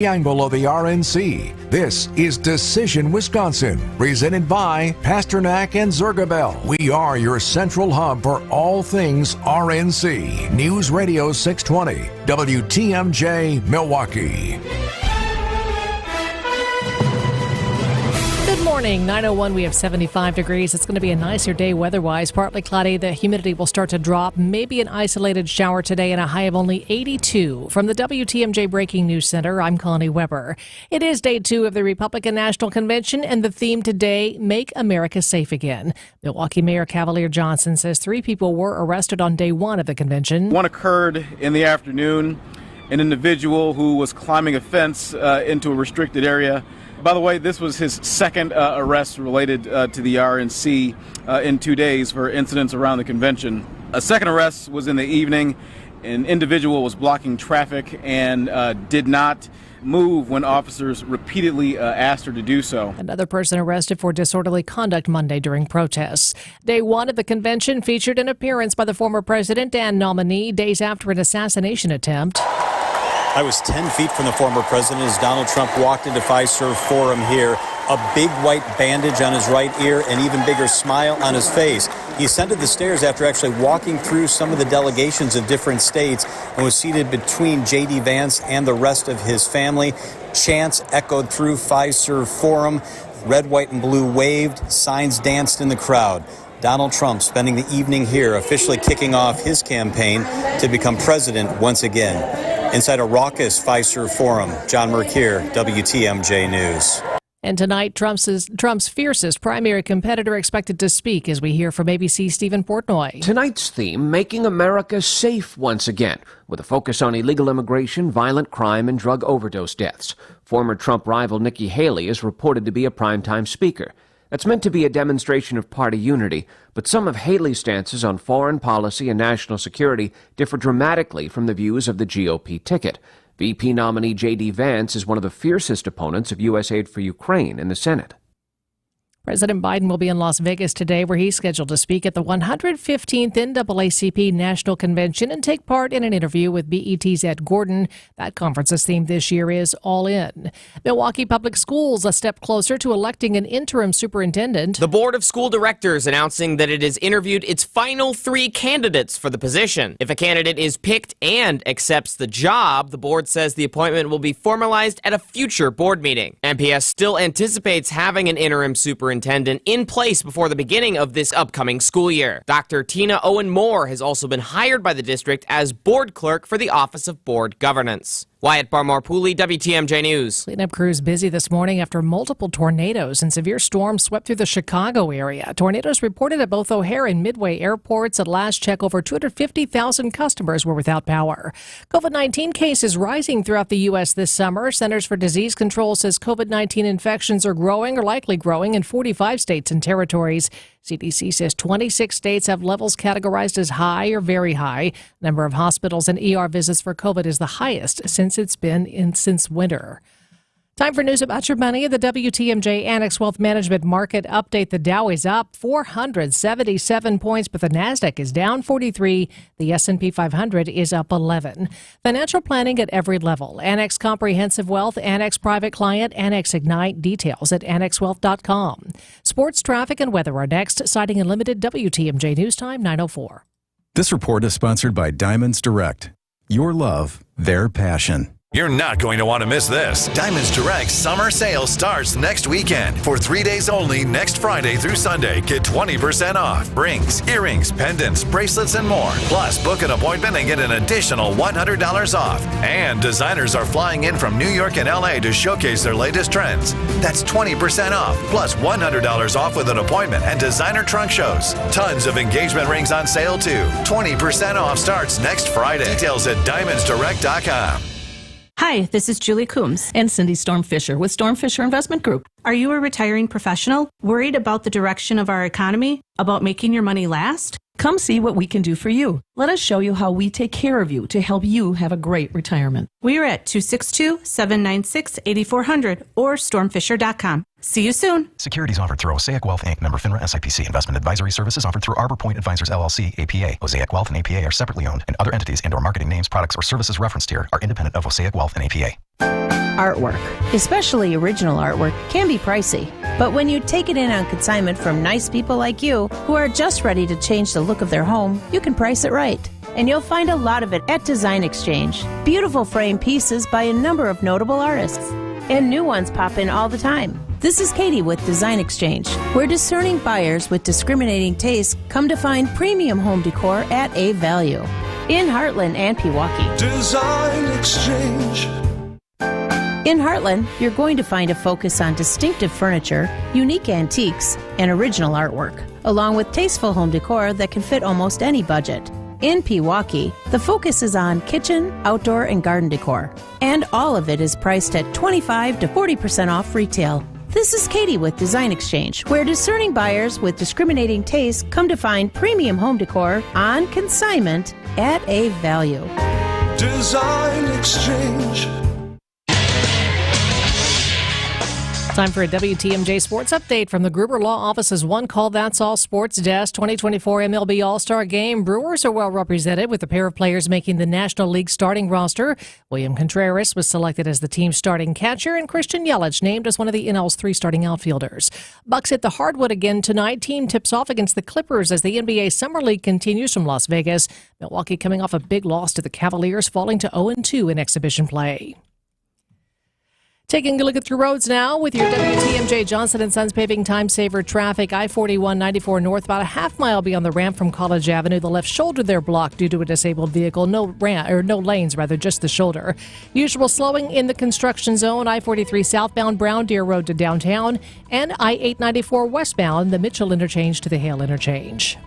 Angle of the RNC. This is Decision Wisconsin, presented by Pasternak and Zergabel. We are your central hub for all things RNC. News Radio 620, WTMJ, Milwaukee. Good morning, 9:01. We have 75 degrees. It's going to be a nicer day weather-wise. Partly cloudy. The humidity will start to drop. Maybe an isolated shower today and a high of only 82. From the WTMJ Breaking News Center, I'm Connie Weber. It is day 2 of the Republican National Convention, and the theme today, Make America Safe Again. Milwaukee Mayor Cavalier Johnson says 3 people were arrested on day 1 of the convention. One occurred in the afternoon. An individual who was climbing a fence into a restricted area. By the way, this was his second arrest related to the RNC in 2 days for incidents around the convention. A second arrest was in the evening. An individual was blocking traffic and did not move when officers repeatedly asked her to do so. Another person arrested for disorderly conduct Monday during protests. Day 1 of the convention featured an appearance by the former president and nominee days after an assassination attempt. I was 10 feet from the former president as Donald Trump walked into Fiserv Forum here, a big white bandage on his right ear, an even bigger smile on his face. He ascended the stairs after actually walking through some of the delegations of different states and was seated between J.D. Vance and the rest of his family. Chants echoed through Fiserv Forum. Red, white, and blue waved. Signs danced in the crowd. Donald Trump spending the evening here, officially kicking off his campaign to become president once again. Inside a raucous Fiserv Forum, John Mercure, WTMJ News. And tonight, Trump's fiercest primary competitor expected to speak, as we hear from ABC's Stephen Portnoy. Tonight's theme, Making America Safe Once Again, with a focus on illegal immigration, violent crime, and drug overdose deaths. Former Trump rival Nikki Haley is reported to be a primetime speaker. That's meant to be a demonstration of party unity, but some of Haley's stances on foreign policy and national security differ dramatically from the views of the GOP ticket. VP nominee J.D. Vance is one of the fiercest opponents of U.S. aid for Ukraine in the Senate. President Biden will be in Las Vegas today, where he's scheduled to speak at the 115th NAACP National Convention and take part in an interview with BET's Ed Gordon. That conference's theme this year is All In. Milwaukee Public Schools a step closer to electing an interim superintendent. The Board of School Directors announcing that it has interviewed its final 3 candidates for the position. If a candidate is picked and accepts the job, the board says the appointment will be formalized at a future board meeting. MPS still anticipates having an interim superintendent in place before the beginning of this upcoming school year. Dr. Tina Owen Moore has also been hired by the district as board clerk for the Office of Board Governance. Wyatt Barmore-Pooley, WTMJ News. Cleanup crews busy this morning after multiple tornadoes and severe storms swept through the Chicago area. Tornadoes reported at both O'Hare and Midway airports. At last check, over 250,000 customers were without power. COVID-19 cases rising throughout the U.S. this summer. Centers for Disease Control says COVID-19 infections are growing or likely growing in 45 states and territories. CDC says 26 states have levels categorized as high or very high. Number of hospitals and ER visits for COVID is the highest since it's been since winter. Time for news about your money. The WTMJ Annex Wealth Management Market Update. The Dow is up 477 points, but the Nasdaq is down 43. The S&P 500 is up 11. Financial planning at every level. Annex Comprehensive Wealth, Annex Private Client, Annex Ignite. Details at annexwealth.com. Sports, traffic, and weather are next. Citing Unlimited, WTMJ News Time 9:04. This report is sponsored by Diamonds Direct. Your love, their passion. You're not going to want to miss this. Diamonds Direct summer sale starts next weekend. For 3 days only, next Friday through Sunday, get 20% off. Rings, earrings, pendants, bracelets, and more. Plus, book an appointment and get an additional $100 off. And designers are flying in from New York and LA to showcase their latest trends. That's 20% off, plus $100 off with an appointment and designer trunk shows. Tons of engagement rings on sale, too. 20% off starts next Friday. Details at diamondsdirect.com. Hi, this is Julie Coombs and Cindy Storm Fisher with Storm Fisher Investment Group. Are you a retiring professional worried about the direction of our economy, about making your money last? Come see what we can do for you. Let us show you how we take care of you to help you have a great retirement. We are at 262-796-8400 or stormfisher.com. See you soon. Securities offered through Osaic Wealth, Inc., member FINRA SIPC. Investment advisory services offered through Arbor Point Advisors, LLC, APA. Osaic Wealth and APA are separately owned, and other entities and/or marketing names, products, or services referenced here are independent of Osaic Wealth and APA. Artwork, especially original artwork, can be pricey. But when you take it in on consignment from nice people like you who are just ready to change the look of their home, you can price it right. And you'll find a lot of it at Design Exchange. Beautiful frame pieces by a number of notable artists. And new ones pop in all the time. This is Katie with Design Exchange, where discerning buyers with discriminating tastes come to find premium home decor at a value. In Heartland and Pewaukee. Design Exchange. In Heartland, you're going to find a focus on distinctive furniture, unique antiques, and original artwork, along with tasteful home decor that can fit almost any budget. In Pewaukee, the focus is on kitchen, outdoor, and garden decor, and all of it is priced at 25 to 40% off retail. This is Katie with Design Exchange, where discerning buyers with discriminating tastes come to find premium home decor on consignment at a value. Design Exchange. Time for a WTMJ Sports Update from the Gruber Law Office's One Call That's All Sports Desk. 2024 MLB All-Star Game. Brewers are well represented with a pair of players making the National League starting roster. William Contreras was selected as the team's starting catcher, and Christian Yelich named as one of the NL's 3 starting outfielders. Bucks hit the hardwood again tonight. Team tips off against the Clippers as the NBA Summer League continues from Las Vegas. Milwaukee coming off a big loss to the Cavaliers, falling to 0-2 in exhibition play. Taking a look at your roads now with your WTMJ Johnson & Sons paving time saver traffic. I-41 94 north, about a half mile beyond the ramp from College Avenue. The left shoulder there blocked due to a disabled vehicle. No lanes, just the shoulder. Usual slowing in the construction zone. I-43 southbound Brown Deer Road to downtown, and I-894 westbound, the Mitchell interchange to the Hale interchange.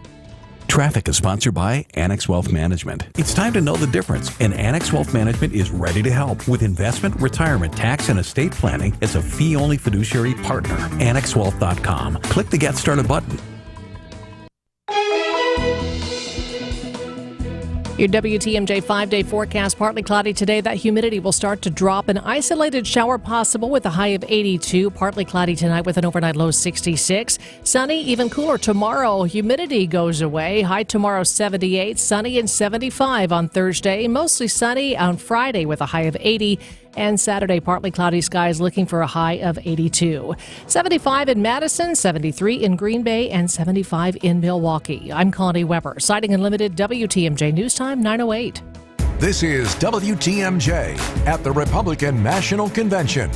Traffic is sponsored by Annex Wealth Management. It's time to know the difference, and Annex Wealth Management is ready to help with investment, retirement, tax, and estate planning as a fee-only fiduciary partner. AnnexWealth.com. Click the Get Started button. Your WTMJ 5-day forecast, partly cloudy today. That humidity will start to drop. An isolated shower possible with a high of 82. Partly cloudy tonight with an overnight low 66. Sunny, even cooler tomorrow. Humidity goes away. High tomorrow 78. Sunny and 75 on Thursday. Mostly sunny on Friday with a high of 80. And Saturday, partly cloudy skies, looking for a high of 82. 75 in Madison, 73 in Green Bay, and 75 in Milwaukee. I'm Connie Weber, Sighting Unlimited, WTMJ News Time 9:08. This is WTMJ at the Republican National Convention.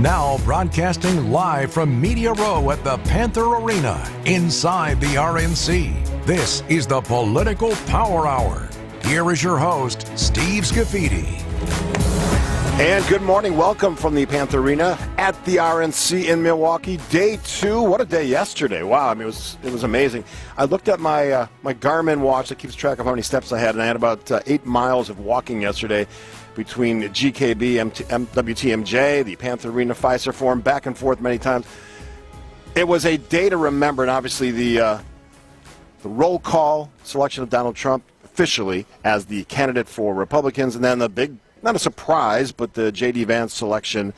Now broadcasting live from Media Row at the Panther Arena inside the RNC. This is the Political Power Hour. Here is your host, Steve Scaffidi. And good morning. Welcome from the Panther Arena at the RNC in Milwaukee. Day 2. What a day yesterday. Wow. I mean, it was amazing. I looked at my Garmin watch that keeps track of how many steps I had, and I had about 8 miles of walking yesterday between GKB, WTMJ, the Panther Arena, Pfizer Forum, back and forth many times. It was a day to remember, and obviously the roll call selection of Donald Trump officially as the candidate for Republicans, and then the big, not a surprise, but the J.D. Vance selection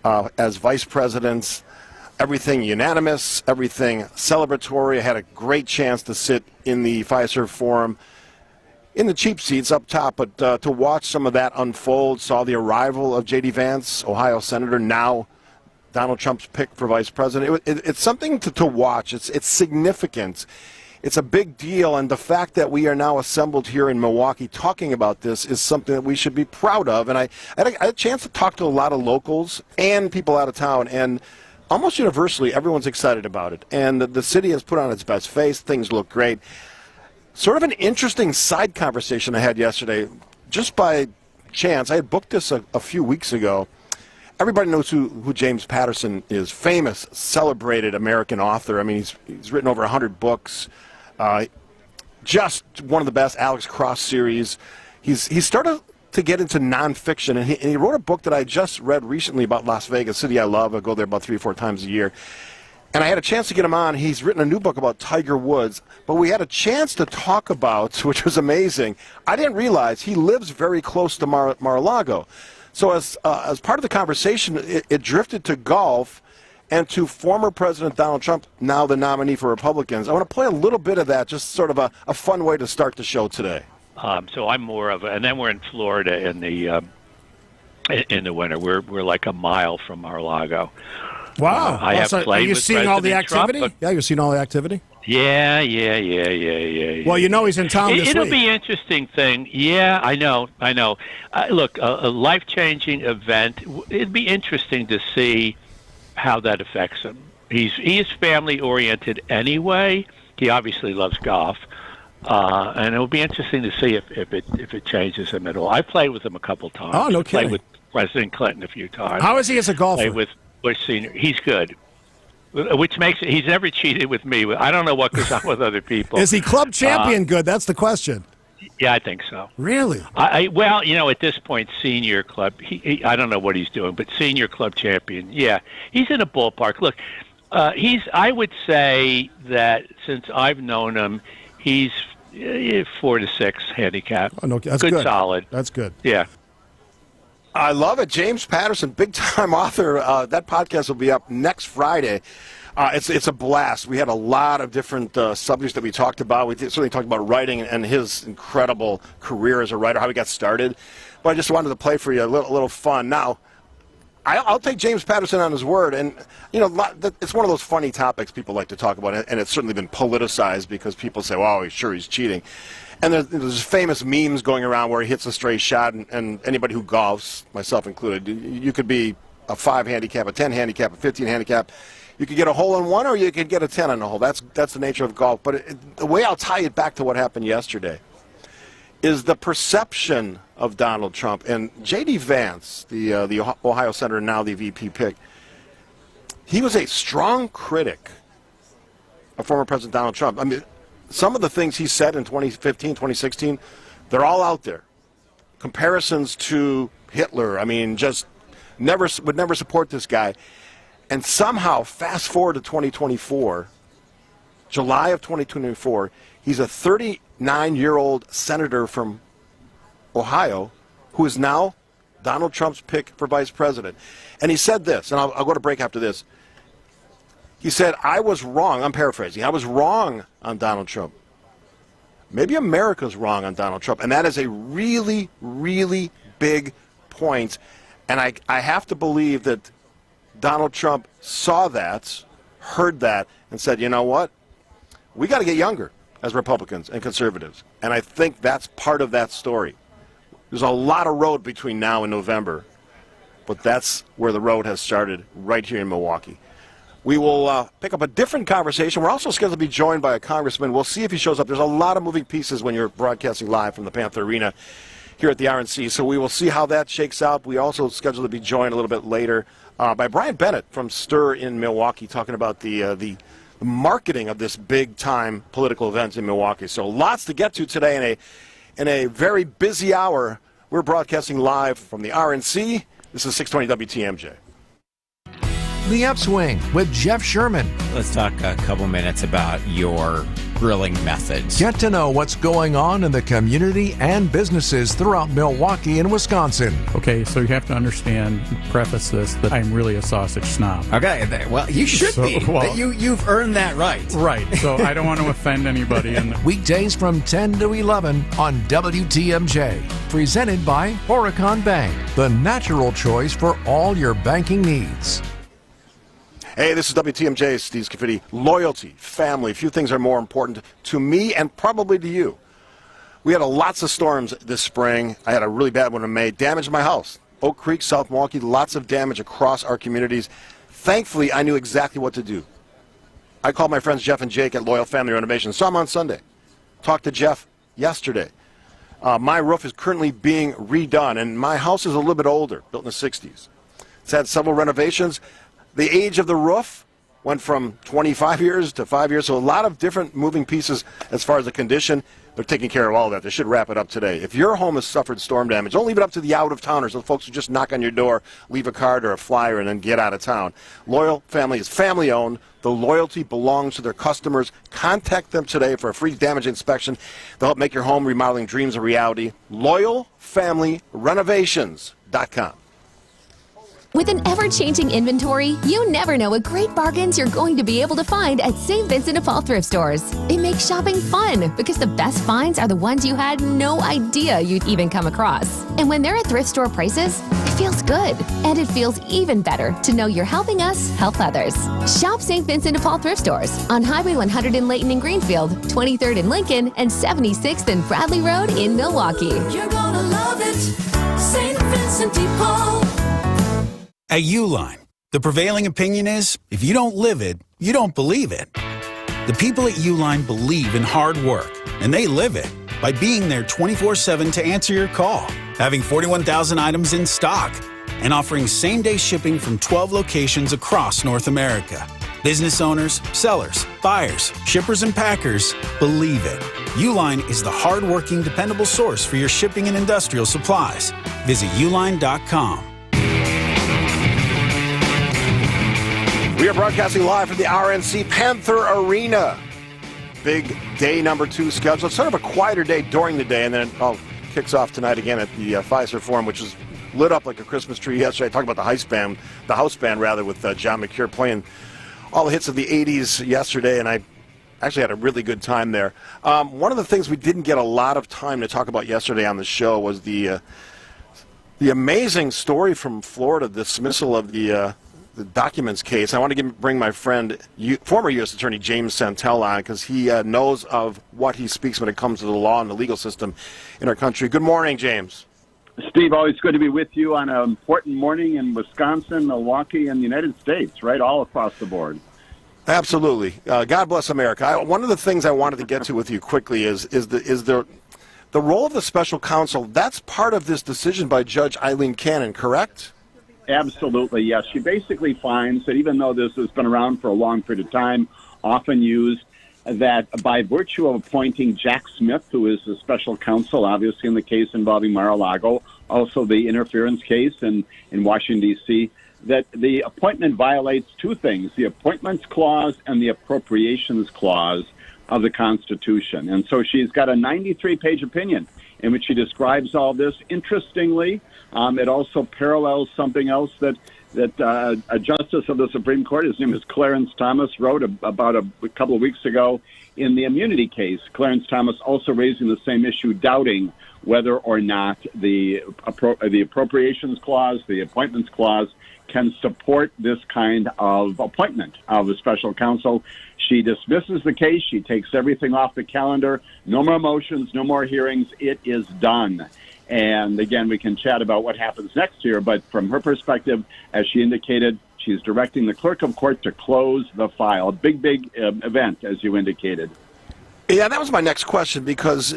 as vice president. Everything unanimous, everything celebratory. I had a great chance to sit in the Pfizer Forum in the cheap seats up top, but to watch some of that unfold, saw the arrival of J.D. Vance, Ohio Senator, now Donald Trump's pick for vice president. It's something to watch. It's significant. It's a big deal, and the fact that we are now assembled here in Milwaukee talking about this is something that we should be proud of. And I had a chance to talk to a lot of locals and people out of town, and almost universally, everyone's excited about it. And the city has put on its best face. Things look great. Sort of an interesting side conversation I had yesterday, just by chance. I had booked this a few weeks ago. Everybody knows who James Patterson is. Famous, celebrated American author. I mean, he's written over 100 books. Just one of the best. Alex Cross series. He's started to get into nonfiction, and he wrote a book that I just read recently about Las Vegas, city I love. I go there about 3 or 4 times a year. And I had a chance to get him on. He's written a new book about Tiger Woods, but we had a chance to talk about, which was amazing. I didn't realize he lives very close to Mar-a-Lago. So as part of the conversation, it drifted to golf and to former President Donald Trump, now the nominee for Republicans. I want to play a little bit of that, just sort of a fun way to start the show today. So I'm more of and then we're in Florida in the winter. We're like a mile from Mar-a-Lago. Wow. I have played are you with seeing all the President activity? Trump, Yeah, you're seeing all the activity? Yeah. Well, you know he's in town this It'll week. be an interesting thing. Yeah, I know. Look, a life-changing event. It'd be interesting to see how that affects him. He is family-oriented anyway. He obviously loves golf. And it'll be interesting to see if it changes him at all. I played with him a couple times. Oh, no I played kidding. with President Clinton a few times. How is he as a golfer? Played with Bush Sr. He's good, which makes it. He's never cheated with me. I don't know what goes on with other people. Is he club champion good? That's the question. Yeah, I think so. Really? Well, at this point, senior club. I don't know what he's doing, but senior club champion. Yeah, he's in a ballpark. Look, I would say that since I've known him, he's 4 to 6 handicap. Oh, no, that's good. Solid. That's good. Yeah. I love it. James Patterson, big-time author. That podcast will be up next Friday. It's a blast. We had a lot of different subjects that we talked about. We certainly talked about writing and his incredible career as a writer, how he got started. But I just wanted to play for you a little fun. Now, I'll take James Patterson on his word. And, it's one of those funny topics people like to talk about, and it's certainly been politicized because people say, well, he's cheating. And there's famous memes going around where he hits a straight shot, and anybody who golfs, myself included, you could be a 5 handicap, a 10 handicap, a 15 handicap. You could get a hole-in-one or you could get a 10 on a hole. That's the nature of golf. But the way I'll tie it back to what happened yesterday is the perception of Donald Trump. And J.D. Vance, the Ohio senator, now the VP pick, he was a strong critic of former President Donald Trump. I mean, some of the things he said in 2015, 2016, they're all out there. Comparisons to Hitler, just would never support this guy. And somehow, fast forward to 2024, July of 2024, he's a 39-year-old senator from Ohio who is now Donald Trump's pick for vice president. And he said this, and I'll go to break after this. He said, I was wrong. I'm paraphrasing. I was wrong on Donald Trump. Maybe America's wrong on Donald Trump. And that is a really, really big point. And I have to believe that Donald Trump saw that, heard that, and said, you know what? We got to get younger as Republicans and conservatives. And I think that's part of that story. There's a lot of road between now and November, but that's where the road has started, right here in Milwaukee. We will pick up a different conversation. We're also scheduled to be joined by a congressman. We'll see if he shows up. There's a lot of moving pieces when you're broadcasting live from the Panther Arena here at the RNC, so we will see how that shakes out. We also scheduled to be joined a little bit later by Brian Bennett from Stir in Milwaukee, talking about the marketing of this big-time political event in Milwaukee. So lots to get to today in a very busy hour. We're broadcasting live from the RNC. This is 620 WTMJ. The Upswing with Jeff Sherman. Let's talk a couple minutes about your grilling methods. Get to know what's going on in the community and businesses throughout Milwaukee and Wisconsin. Okay, so you have to understand, preface this, that I'm really a sausage snob. Okay, well, you should be. Well, you've earned that right. Right, so I don't want to offend anybody. Weekdays from 10 to 11 on WTMJ. Presented by Horicon Bank, the natural choice for all your banking needs. Hey, this is WTMJ, Steve Scaffidi. Loyalty, family, few things are more important to me and probably to you. We had lots of storms this spring. I had a really bad one in May. Damaged my house. Oak Creek, South Milwaukee, lots of damage across our communities. Thankfully, I knew exactly what to do. I called my friends Jeff and Jake at Loyal Family Renovation. Saw them on Sunday. Talked to Jeff yesterday. My roof is currently being redone, and my house is a little bit older, built in the 60s. It's had several renovations. The age of the roof, went from 25 years to 5 years, so a lot of different moving pieces as far as the condition. They're taking care of all that. They should wrap it up today. If your home has suffered storm damage, don't leave it up to the out-of-towners, those folks who just knock on your door, leave a card or a flyer, and then get out of town. Loyal Family is family-owned. The loyalty belongs to their customers. Contact them today for a free damage inspection. They'll help make your home remodeling dreams a reality. LoyalFamilyRenovations.com. With an ever-changing inventory, you never know what great bargains you're going to be able to find at St. Vincent de Paul thrift stores. It makes shopping fun because the best finds are the ones you had no idea you'd even come across. And when they're at thrift store prices, it feels good. And it feels even better to know you're helping us help others. Shop St. Vincent de Paul thrift stores on Highway 100 in Layton and Greenfield, 23rd in Lincoln, and 76th and Bradley Road in Milwaukee. You're gonna love it, St. Vincent de Paul. At Uline, the prevailing opinion is, if you don't live it, you don't believe it. The people at Uline believe in hard work, and they live it by being there 24/7 to answer your call, having 41,000 items in stock, and offering same-day shipping from 12 locations across North America. Business owners, sellers, buyers, shippers, and packers believe it. Uline is the hard-working, dependable source for your shipping and industrial supplies. Visit uline.com. We are broadcasting live from the RNC Panther Arena. Big day number 2 schedule. It's sort of a quieter day during the day, and then it all kicks off tonight again at the Pfizer Forum, which was lit up like a Christmas tree yesterday. I talked about the house band, with John McCure playing all the hits of the 80s yesterday, and I actually had a really good time there. One of the things we didn't get a lot of time to talk about yesterday on the show was the amazing story from Florida, the dismissal of the documents case. I want to bring my friend, former U.S. Attorney James Santel on, because he knows of what he speaks when it comes to the law and the legal system in our country. Good morning, James. Steve, always good to be with you on an important morning in Wisconsin, Milwaukee, and the United States, right, all across the board. Absolutely. God bless America. One of the things I wanted to get to with you quickly is the role of the special counsel. That's part of this decision by Judge Eileen Cannon, correct? Absolutely, yes. She basically finds that even though this has been around for a long period of time, often used, that by virtue of appointing Jack Smith, who is the special counsel, obviously in the case involving Mar-a-Lago, also the interference case in Washington, D.C., that the appointment violates 2 things, the Appointments Clause and the Appropriations Clause of the Constitution. And so she's got a 93-page opinion in which she describes all this. Interestingly, it also parallels something else that a justice of the Supreme Court, his name is Clarence Thomas, wrote about a couple of weeks ago in the immunity case. Clarence Thomas also raising the same issue, doubting whether or not the Appropriations Clause, the Appointments Clause, can support this kind of appointment of a special counsel. She dismisses the case. She takes everything off the calendar. No more motions, no more hearings. It is done. And again, we can chat about what happens next year, but from her perspective, as she indicated, she's directing the clerk of court to close the file. A big event, as you indicated. Yeah, that was my next question because,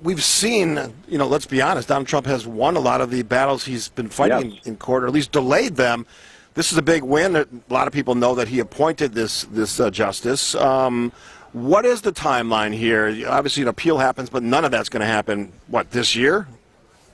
we've seen, let's be honest, Donald Trump has won a lot of the battles he's been fighting in court, or at least delayed them. This is a big win. A lot of people know that he appointed this justice. What is the timeline here? Obviously, an appeal happens, but none of that's going to happen, this year?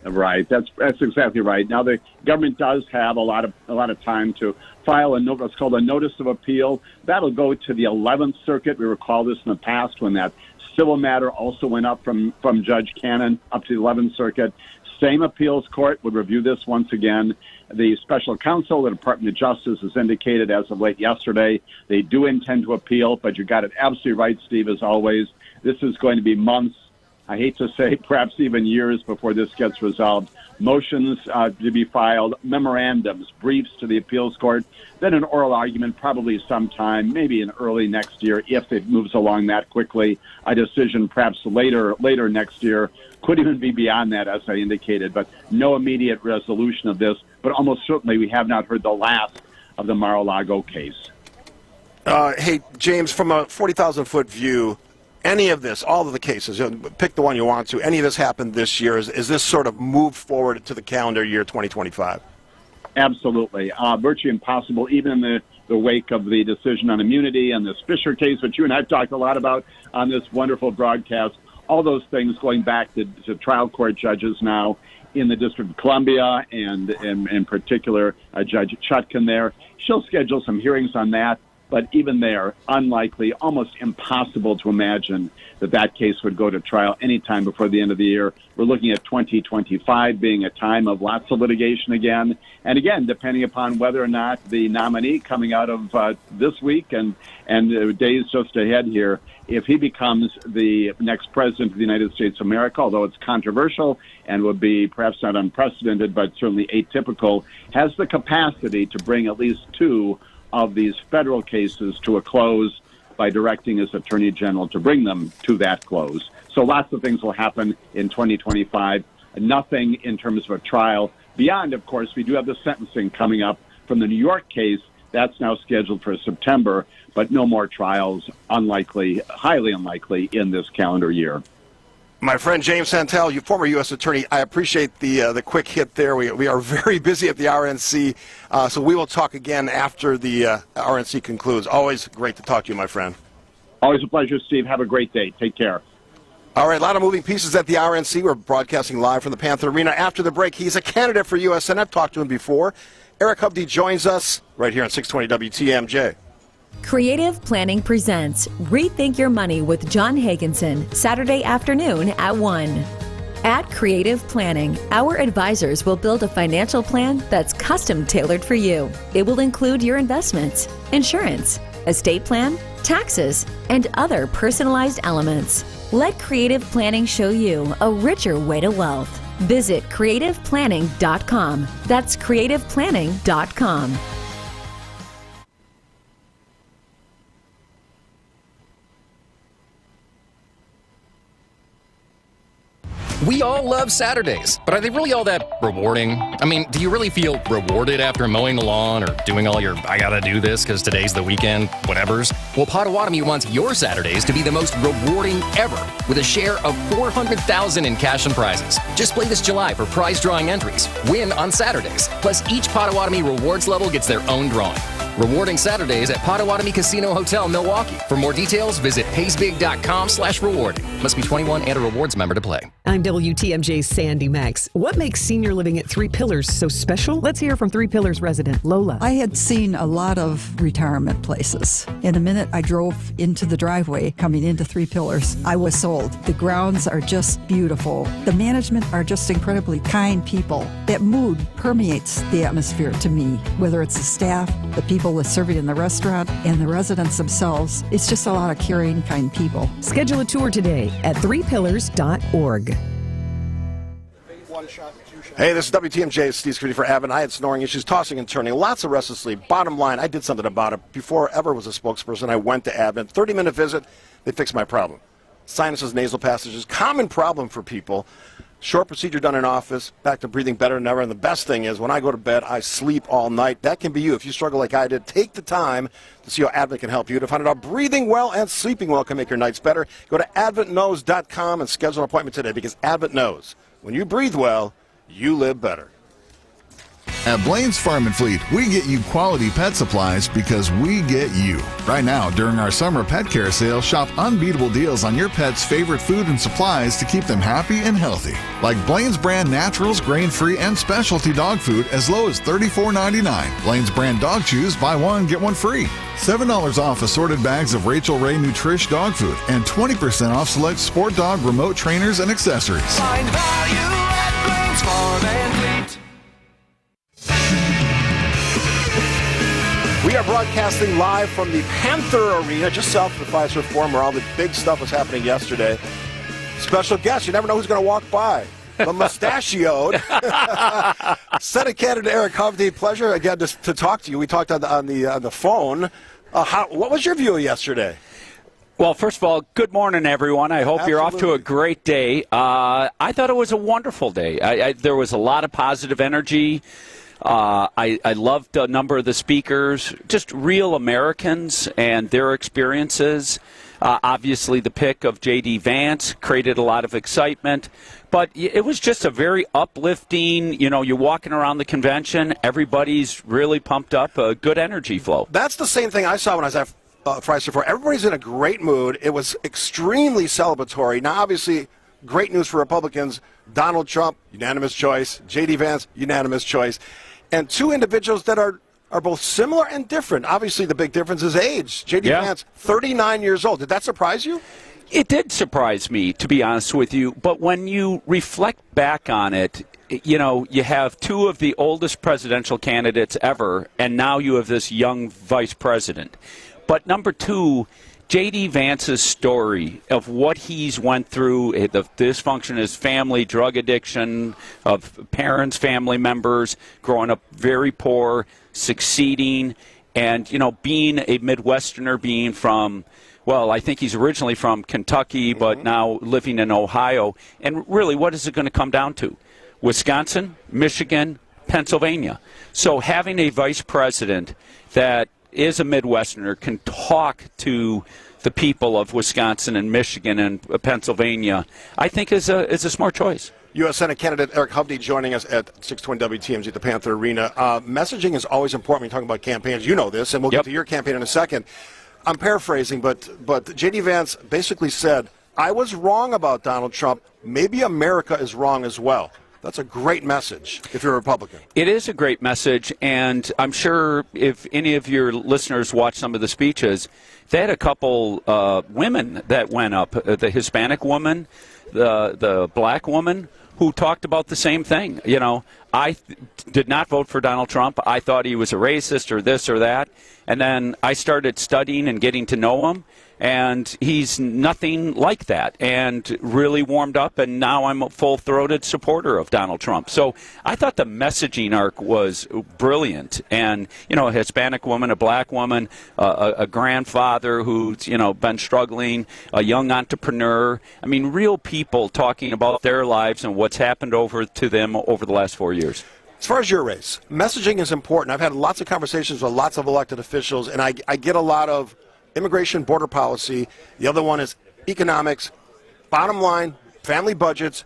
Right. That's exactly right. Now, the government does have a lot of time to file what's called a notice of appeal. That'll go to the 11th Circuit. We recall this in the past when that civil matter also went up from Judge Cannon up to the 11th Circuit. Same appeals court would review this once again. The special counsel, the Department of Justice, has indicated as of late yesterday they do intend to appeal, but you got it absolutely right, Steve, as always. This is going to be months, I hate to say perhaps even years before this gets resolved. Motions to be filed, memorandums, briefs to the appeals court, then an oral argument probably sometime, maybe in early next year if it moves along that quickly. A decision perhaps later next year. Could even be beyond that, as I indicated, but no immediate resolution of this. But almost certainly we have not heard the last of the Mar-a-Lago case. Hey, James, from a 40,000-foot view, any of this, all of the cases, pick the one you want to, any of this happened this year? Is this sort of moved forward to the calendar year 2025? Absolutely. Virtually impossible, even in the the wake of the decision on immunity and this Fisher case, which you and I have talked a lot about on this wonderful broadcast. All those things going back to trial court judges now in the District of Columbia, and in particular, Judge Chutkan there. She'll schedule some hearings on that, but even there, unlikely, almost impossible to imagine that case would go to trial anytime before the end of the year. We're looking at 2025 being a time of lots of litigation again. And again, depending upon whether or not the nominee coming out of this week and days just ahead here, if he becomes the next president of the United States of America, although it's controversial and would be perhaps not unprecedented, but certainly atypical, has the capacity to bring at least two of these federal cases to a close by directing his attorney general to bring them to that close. So lots of things will happen in 2025. Nothing in terms of a trial. Beyond, of course, we do have the sentencing coming up from the New York case. That's now scheduled for September, but no more trials, unlikely, highly unlikely, in this calendar year. My friend James Santel, you former U.S. Attorney, I appreciate the quick hit there. We are very busy at the RNC, so we will talk again after the RNC concludes. Always great to talk to you, my friend. Always a pleasure, Steve. Have a great day. Take care. All right, a lot of moving pieces at the RNC. We're broadcasting live from the Panther Arena. After the break, he's a candidate for U.S. Senate. I've talked to him before. Eric Hovde joins us right here on 620 WTMJ. Creative Planning presents Rethink Your Money with John Hagenson, Saturday afternoon at 1. At Creative Planning, our advisors will build a financial plan that's custom tailored for you. It will include your investments, insurance, estate plan, taxes, and other personalized elements. Let Creative Planning show you a richer way to wealth. Visit creativeplanning.com. That's creativeplanning.com. We all love Saturdays, but are they really all that rewarding? I mean, do you really feel rewarded after mowing the lawn or doing all your I gotta do this because today's the weekend whatevers? Well, Potawatomi wants your Saturdays to be the most rewarding ever with a share of $400,000 in cash and prizes. Just play this July for prize drawing entries. Win on Saturdays. Plus, each Potawatomi rewards level gets their own drawing. Rewarding Saturdays at Potawatomi Casino Hotel, Milwaukee. For more details, visit paysbig.com/rewarding. Must be 21 and a rewards member to play. I'm WTMJ's Sandy Max. What makes senior living at Three Pillars so special? Let's hear from Three Pillars resident Lola. I had seen a lot of retirement places. In a minute, I drove into the driveway coming into Three Pillars. I was sold. The grounds are just beautiful. The management are just incredibly kind people. That mood permeates the atmosphere to me, whether it's the staff, the people that's serving in the restaurant, and the residents themselves. It's just a lot of caring, kind people. Schedule a tour today at threepillars.org. Hey, this is WTMJ, Steve Scaffidi for Advent. I had snoring issues, tossing and turning, lots of restless sleep. Bottom line, I did something about it. Before I ever was a spokesperson, I went to Advent. 30-minute visit, they fixed my problem. Sinuses, nasal passages, common problem for people. Short procedure done in office, back to breathing better than ever. And the best thing is, when I go to bed, I sleep all night. That can be you. If you struggle like I did, take the time to see how Advent can help you. To find out how breathing well and sleeping well can make your nights better, go to adventknows.com and schedule an appointment today, because Advent knows when you breathe well, you live better. At Blaine's Farm and Fleet, we get you quality pet supplies because we get you. Right now, during our summer pet care sale, shop unbeatable deals on your pet's favorite food and supplies to keep them happy and healthy. Like Blaine's brand naturals, grain-free, and specialty dog food as low as $34.99. Blaine's brand dog chews, buy one, get one free. $7 off assorted bags of Rachel Ray Nutrish dog food and 20% off select sport dog remote trainers and accessories. Find value at Blaine's Farm and Fleet. We are broadcasting live from the Panther Arena, just south of the Fiserv Forum, where all the big stuff was happening yesterday. Special guest, you never know who's going to walk by. The mustachioed Senate candidate Eric Hovde. Pleasure again to talk to you. We talked on the phone. What was your view of yesterday? Well, first of all, good morning, everyone. I hope you're off to a great day. I thought it was a wonderful day. There was a lot of positive energy. I loved a number of the speakers, just real Americans and their experiences. Obviously, the pick of J.D. Vance created a lot of excitement. But it was just a very uplifting, you're walking around the convention, everybody's really pumped up, a good energy flow. That's the same thing I saw when I was at Chrysler Ford. Everybody's in a great mood. It was extremely celebratory. Now, obviously, great news for Republicans. Donald Trump, unanimous choice. J.D. Vance, unanimous choice. And two individuals that are both similar and different. Obviously, the big difference is age. J.D. Vance, 39 years old. Did that surprise you? It did surprise me, to be honest with you. But when you reflect back on it, you have two of the oldest presidential candidates ever, and now you have this young vice president. But number two, J.D. Vance's story of what he's went through, the dysfunction of his family, drug addiction, of parents, family members, growing up very poor, succeeding, and, being a Midwesterner, being from... Well, I think he's originally from Kentucky, but now living in Ohio. And really, what is it going to come down to? Wisconsin, Michigan, Pennsylvania. So having a vice president that is a Midwesterner can talk to the people of Wisconsin and Michigan and Pennsylvania, I think is a smart choice. U.S. Senate candidate Eric Hovde joining us at 620 WTMJ at the Panther Arena. Messaging is always important when you're talking about campaigns. You know this, and we'll get to your campaign in a second. I'm paraphrasing, but J.D. Vance basically said, I was wrong about Donald Trump. Maybe America is wrong as well. That's a great message if you're a Republican. It is a great message, and I'm sure if any of your listeners watch some of the speeches, they had a couple women that went up, the Hispanic woman, the black woman, who talked about the same thing. I did not vote for Donald Trump. I thought he was a racist or this or that. And then I started studying and getting to know him, and he's nothing like that, and really warmed up, and now I'm a full-throated supporter of Donald Trump. So I thought the messaging arc was brilliant. And, a Hispanic woman, a black woman, a grandfather who's, been struggling, a young entrepreneur. I mean, real people talking about their lives and what's happened to them over the last 4 years. As far as your race, messaging is important. I've had lots of conversations with lots of elected officials, and I get a lot of immigration, border policy. The other one is economics, bottom line, family budgets,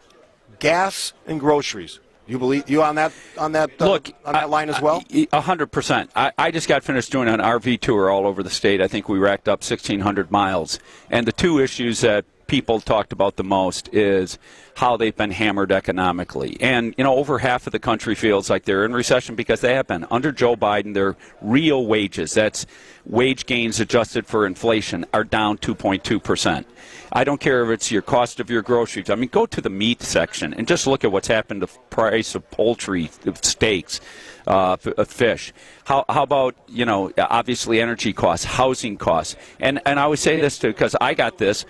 gas, and groceries. You on that line as well? 100%. I just got finished doing an RV tour all over the state. I think we racked up 1,600 miles. And the two issues that people talked about the most is how they've been hammered economically. And, over half of the country feels like they're in recession because they have been. Under Joe Biden, their real wages, that's wage gains adjusted for inflation, are down 2.2%. I don't care if it's your cost of your groceries. I mean, go to the meat section and just look at what's happened to the price of poultry, steaks, fish. How about, obviously energy costs, housing costs. And I always say this, too, because I got this.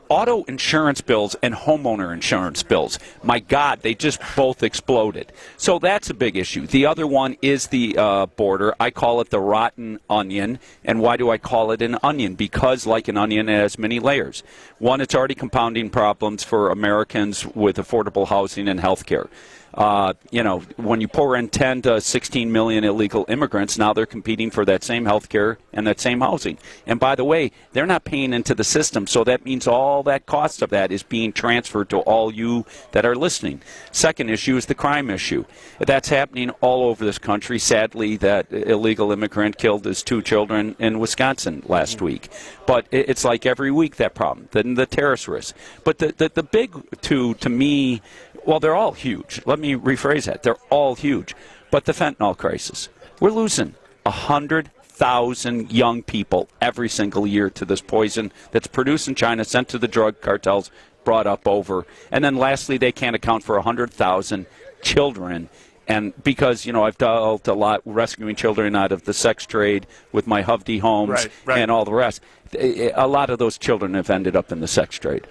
Auto insurance bills and homeowner insurance bills, my God, they just both exploded. So that's a big issue. The other one is the border. I call it the rotten onion. And why do I call it an onion? Because like an onion, it has many layers. One, it's already compounding problems for Americans with affordable housing and health care. When you pour in 10 to 16 million illegal immigrants, now they're competing for that same health care and that same housing. And by the way, they're not paying into the system, so that means all that cost of that is being transferred to all you that are listening. Second issue is the crime issue. That's happening all over this country. Sadly, that illegal immigrant killed his 2 children in Wisconsin last week. But it's like every week that problem. Then the terrorist risk. But the big two, to me, well, they're all huge. Let me rephrase that. They're all huge. But the fentanyl crisis. We're losing 100,000 young people every single year to this poison that's produced in China, sent to the drug cartels, brought up over. And then lastly, they can't account for 100,000 children. And because, I've dealt a lot rescuing children out of the sex trade with my Hovde homes and all the rest, a lot of those children have ended up in the sex trade.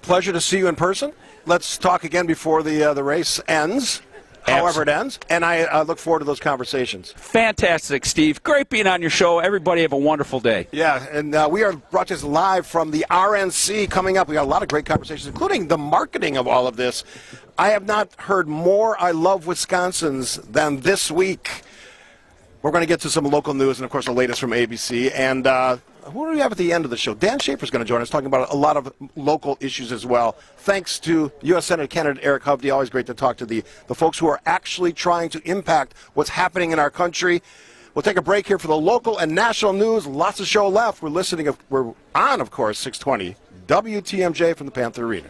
Pleasure to see you in person. Let's talk again before the race ends. however it ends, and I look forward to those conversations. Fantastic, Steve. Great being on your show. Everybody have a wonderful day. Yeah, and we are broadcasting live from the RNC. Coming up, we got a lot of great conversations, including the marketing of all of this. I have not heard more I love Wisconsins than this week. We're going to get to some local news and, of course, the latest from ABC. And who do we have at the end of the show? Dan Schaefer's going to join us, talking about a lot of local issues as well. Thanks to U.S. Senate candidate Eric Hovde. Always great to talk to the folks who are actually trying to impact what's happening in our country. We'll take a break here for the local and national news. Lots of show left. We're on, of course, 620 WTMJ from the Panther Arena.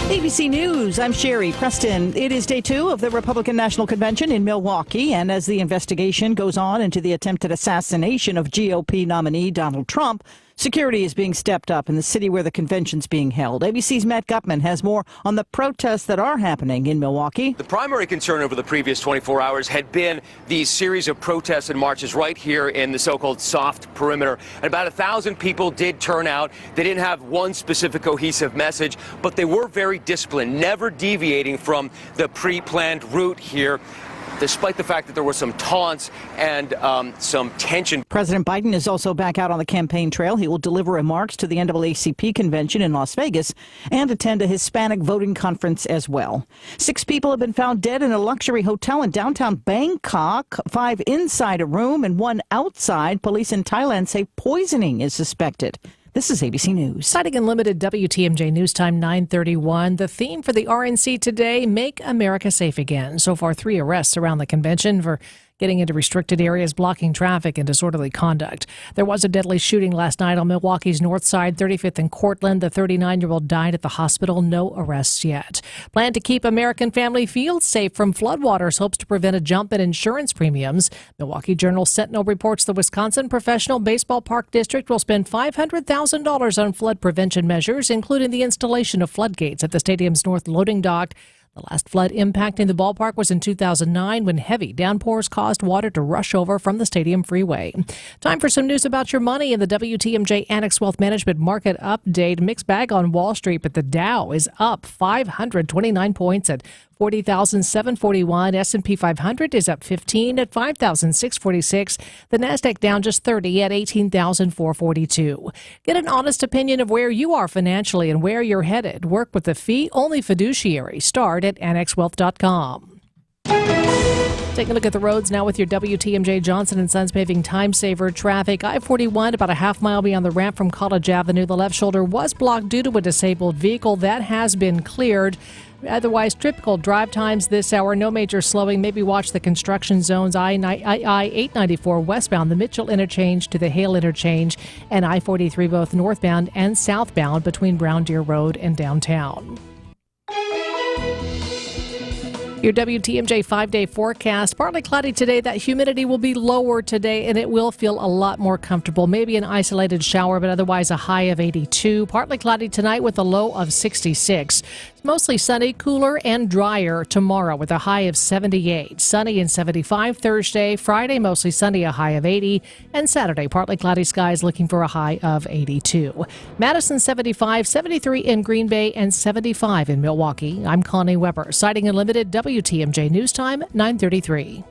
ABC News, I'm Sherry Preston. It is day 2 of the Republican National Convention in Milwaukee, and as the investigation goes on into the attempted assassination of GOP nominee Donald Trump, security is being stepped up in the city where the convention's being held. ABC's Matt Gutman has more on the protests that are happening in Milwaukee. The primary concern over the previous 24 hours had been these series of protests and marches right here in the so-called soft perimeter. And about 1,000 people did turn out. They didn't have one specific cohesive message, but they were very disciplined, never deviating from the pre-planned route here, despite the fact that there was some taunts and some tension. President Biden is also back out on the campaign trail. He will deliver remarks to the NAACP convention in Las Vegas and attend a Hispanic voting conference as well. 6 people have been found dead in a luxury hotel in downtown Bangkok, 5 inside a room and 1 outside. Police in Thailand say poisoning is suspected. This is ABC News. Citing Unlimited WTMJ News Time 9:31. The theme for the RNC today, Make America Safe Again. So far, 3 arrests around the convention for getting into restricted areas, blocking traffic, and disorderly conduct. There was a deadly shooting last night on Milwaukee's north side, 35th and Cortland. The 39-year-old died at the hospital. No arrests yet. Plan to keep American family fields safe from floodwaters hopes to prevent a jump in insurance premiums. Milwaukee Journal Sentinel reports the Wisconsin Professional Baseball Park District will spend $500,000 on flood prevention measures, including the installation of floodgates at the stadium's north loading dock. The last flood impacting the ballpark was in 2009 when heavy downpours caused water to rush over from the stadium freeway. Time for some news about your money in the WTMJ Annex Wealth Management Market Update. Mixed bag on Wall Street, but the Dow is up 529 points at 40,741. S&P 500 is up 15 at 5,646. The Nasdaq down just 30 at 18,442. Get an honest opinion of where you are financially and where you're headed. Work with the fee-only fiduciary. Start at annexwealth.com. Take a look at the roads now with your WTMJ Johnson & Sons Paving Time Saver traffic. I-41 about a half mile beyond the ramp from College Avenue. The left shoulder was blocked due to a disabled vehicle. That has been cleared. Otherwise, typical drive times this hour. No major slowing. Maybe watch the construction zones. I-894 westbound, the Mitchell interchange to the Hale interchange, and I-43 both northbound and southbound between Brown Deer Road and downtown. Your WTMJ 5-day forecast. Partly cloudy today. That humidity will be lower today, and it will feel a lot more comfortable. Maybe an isolated shower, but otherwise a high of 82. Partly cloudy tonight with a low of 66. Mostly sunny, cooler, and drier tomorrow with a high of 78. Sunny and 75 Thursday. Friday, mostly sunny, a high of 80. And Saturday, partly cloudy skies looking for a high of 82. Madison 75, 73 in Green Bay, and 75 in Milwaukee. I'm Connie Weber, citing Unlimited WTMJ News Time 9:33.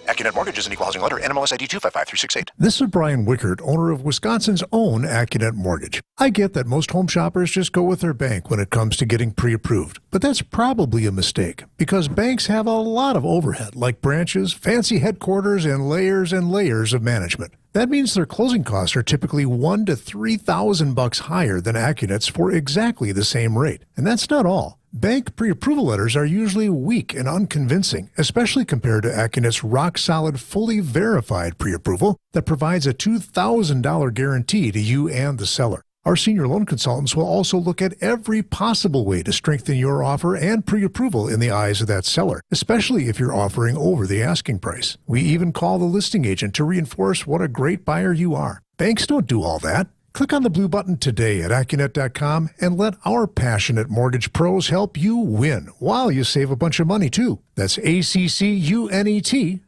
AccuNet Mortgage is an equal housing lender. NMLS ID 255368. This is Brian Wickert, owner of Wisconsin's own AccuNet Mortgage. I get that most home shoppers just go with their bank when it comes to getting pre-approved, but that's probably a mistake because banks have a lot of overhead, like branches, fancy headquarters, and layers of management. That means their closing costs are typically $1,000 to $3,000 higher than AccuNet's for exactly the same rate. And that's not all. Bank pre-approval letters are usually weak and unconvincing, especially compared to AccuNet's rock-solid, fully verified pre-approval that provides a $2,000 guarantee to you and the seller. Our senior loan consultants will also look at every possible way to strengthen your offer and pre-approval in the eyes of that seller, especially if you're offering over the asking price. We even call the listing agent to reinforce what a great buyer you are. Banks don't do all that. Click on the blue button today at AccuNet.com and let our passionate mortgage pros help you win while you save a bunch of money, too. That's ACCUNET.com.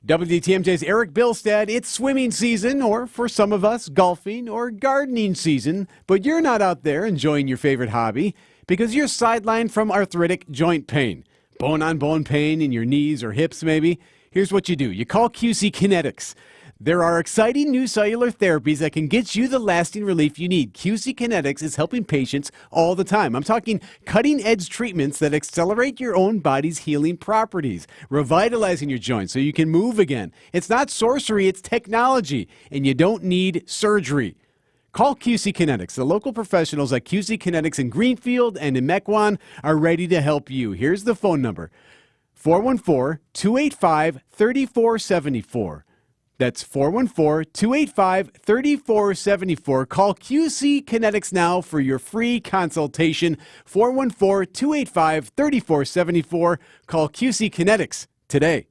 WTMJ's Eric Bilstad. It's swimming season, or for some of us, golfing or gardening season, but you're not out there enjoying your favorite hobby because you're sidelined from arthritic joint pain. Bone-on-bone pain in your knees or hips, maybe? Here's what you do. You call QC Kinetics. There are exciting new cellular therapies that can get you the lasting relief you need. QC Kinetics is helping patients all the time. I'm talking cutting-edge treatments that accelerate your own body's healing properties, revitalizing your joints so you can move again. It's not sorcery, it's technology, and you don't need surgery. Call QC Kinetics. The local professionals at QC Kinetics in Greenfield and in Mequon are ready to help you. Here's the phone number, 414-285-3474. That's 414-285-3474. Call QC Kinetics now for your free consultation. 414-285-3474. Call QC Kinetics today.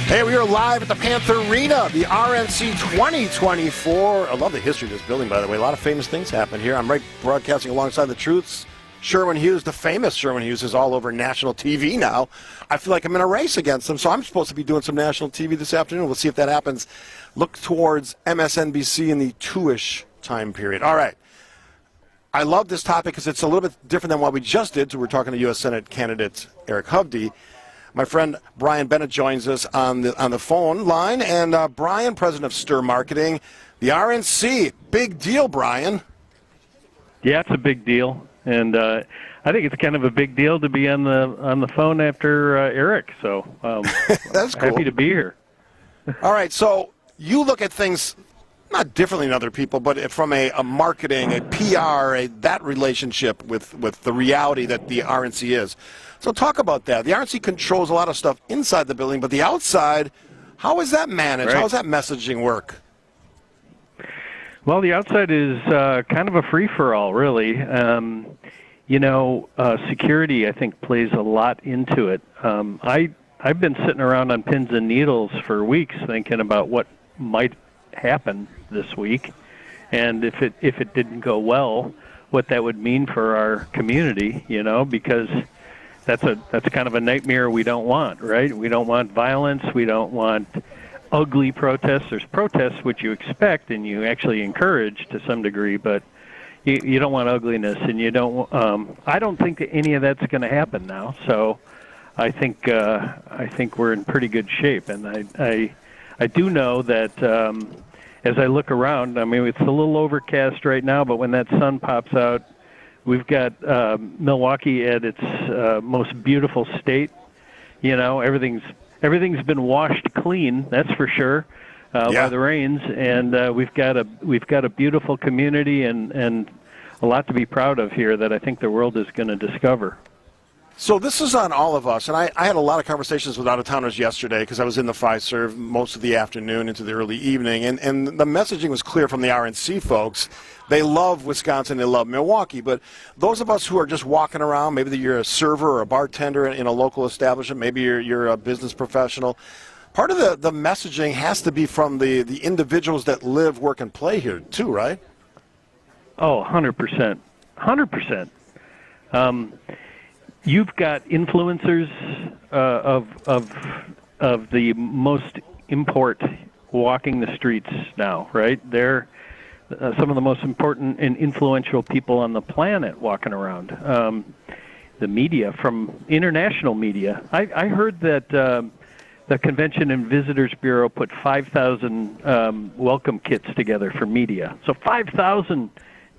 Hey, we are live at the Panther Arena, the RNC 2024. I love the history of this building, by the way. A lot of famous things happen here. I'm right broadcasting alongside the Truths. Sherwin Hughes, the famous Sherwin Hughes, is all over national TV now. I feel like I'm in a race against him, so I'm supposed to be doing some national TV this afternoon. We'll see if that happens. Look towards MSNBC in the 2-ish time period. All right. I love this topic because it's a little bit different than what we just did. So we're talking to U.S. Senate candidate Eric Hovde. My friend Brian Bennett joins us on the phone line. And Brian, president of Stir Marketing, the RNC, big deal, Brian. Yeah, it's a big deal. And I think it's kind of a big deal to be on the phone after Eric. So that's cool. Happy to be here. All right. So you look at things not differently than other people, but from a marketing, a PR, that relationship with the reality that the RNC is. So talk about that. The RNC controls a lot of stuff inside the building, but the outside, how is that managed? Right. How does that messaging work? Well, the outside is kind of a free-for-all, really. Security, I think, plays a lot into it. I've been sitting around on pins and needles for weeks thinking about what might happen this week, and if it didn't go well, what that would mean for our community, because that's kind of a nightmare we don't want, right? We don't want violence. We don't want ugly protests. There's protests which you expect and you actually encourage to some degree, but you don't want ugliness, and you don't. I don't think that any of that's going to happen now. So I think we're in pretty good shape, and I do know that as I look around, I mean, it's a little overcast right now, but when that sun pops out, we've got Milwaukee at its most beautiful state. Everything's been washed clean, that's for sure, by the rains, and we've got a beautiful community and a lot to be proud of here that I think the world is going to discover. So this is on all of us, and I had a lot of conversations with out-of-towners yesterday because I was in the Fiserv most of the afternoon into the early evening, and the messaging was clear from the RNC folks. They love Wisconsin, they love Milwaukee, but those of us who are just walking around, maybe you're a server or a bartender in a local establishment, maybe you're a business professional, part of the messaging has to be from the individuals that live, work, and play here too, right? Oh, 100%. 100%. You've got influencers of the most import walking the streets now, right? They're some of the most important and influential people on the planet walking around. The media, from international media. I heard that the Convention and Visitors Bureau put 5,000 welcome kits together for media. So 5,000